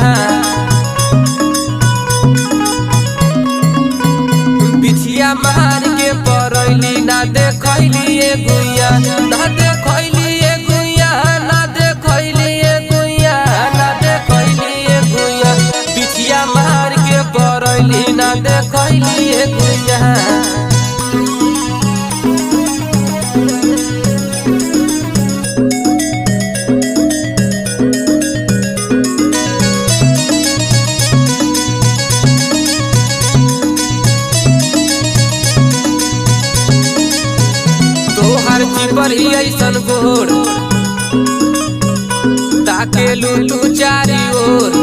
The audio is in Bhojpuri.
गुइया बिछिया मार के परैली ना देखैली ए गुइया ना देखैली ए गुइया ना देखैली ए गुइया ना देखैली ए गुइया बिछिया मार के परैली ना देखैली ए गुइया पर ही ऐसन गोर ताके लू तू चारी ओर